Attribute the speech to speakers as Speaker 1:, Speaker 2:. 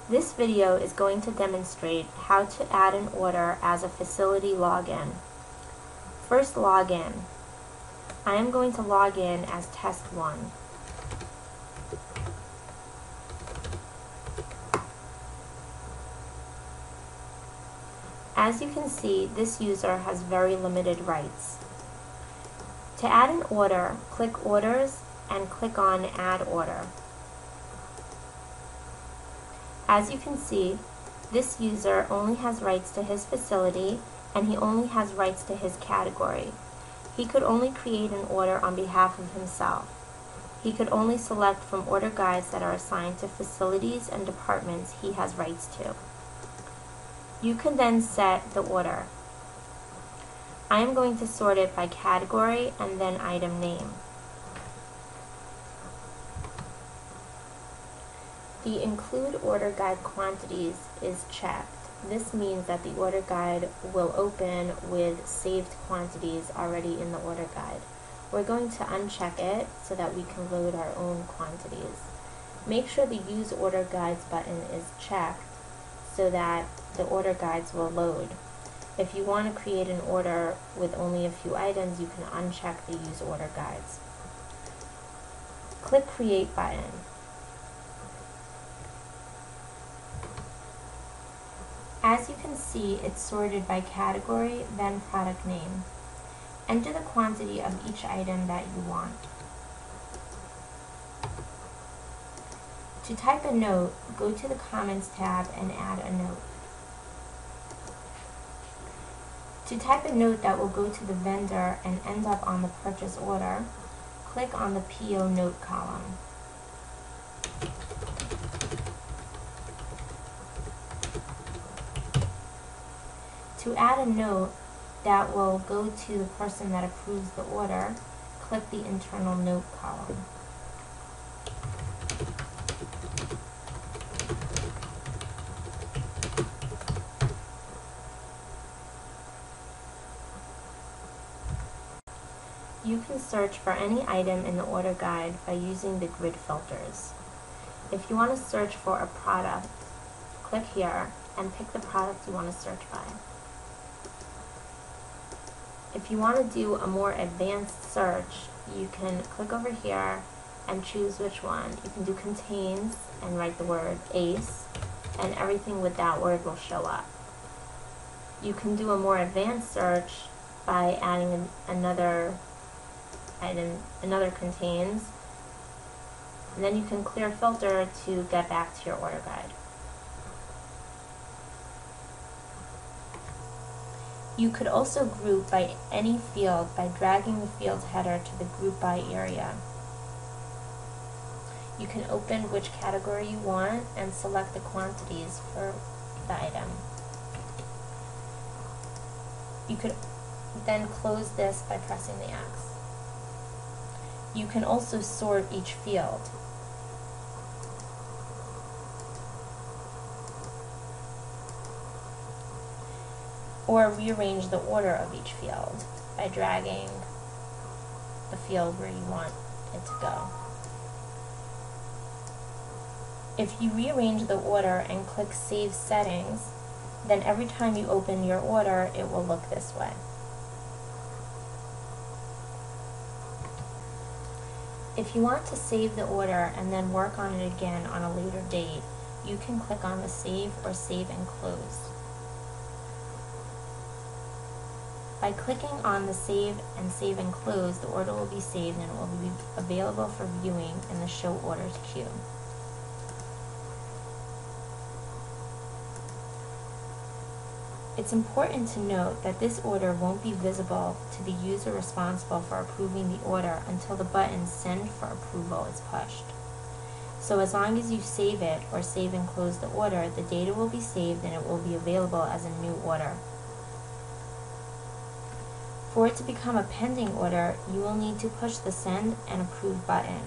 Speaker 1: This video is going to demonstrate how to add an order as a facility login. First, log in. I am going to log in as test 1. As you can see, this user has very limited rights. To add an order, click Orders and click on Add Order. As you can see, this user only has rights to his facility and he only has rights to his category. He could only create an order on behalf of himself. He could only select from order guides that are assigned to facilities and departments he has rights to. You can then set the order. I am going to sort it by category and then item name. The Include Order Guide Quantities is checked. This means that the order guide will open with saved quantities already in the order guide. We're going to uncheck it so that we can load our own quantities. Make sure the Use Order Guides button is checked so that the order guides will load. If you want to create an order with only a few items, you can uncheck the Use Order Guides. Click Create button. As you can see, it's sorted by category, then product name. Enter the quantity of each item that you want. To type a note, go to the Comments tab and add a note. To type a note that will go to the vendor and end up on the purchase order, click on the PO Note column. To add a note that will go to the person that approves the order, click the Internal Note column. You can search for any item in the order guide by using the grid filters. If you want to search for a product, click here and pick the product you want to search by. If you want to do a more advanced search, you can click over here and choose which one. You can do contains and write the word ACE, and everything with that word will show up. You can do a more advanced search by adding another item, another contains, and then you can clear filter to get back to your order guide. You could also group by any field by dragging the field's header to the Group By area. You can open which category you want and select the quantities for the item. You could then close this by pressing the X. You can also sort each field. Or rearrange the order of each field by dragging the field where you want it to go. If you rearrange the order and click Save Settings, then every time you open your order, it will look this way. If you want to save the order and then work on it again on a later date, you can click on the Save or Save and Close. By clicking on the Save and Close, the order will be saved and it will be available for viewing in the Show Orders queue. It's important to note that this order won't be visible to the user responsible for approving the order until the button Send for Approval is pushed. So as long as you save it or save and close the order, the data will be saved and it will be available as a new order. For it to become a pending order, you will need to push the Send and Approve button.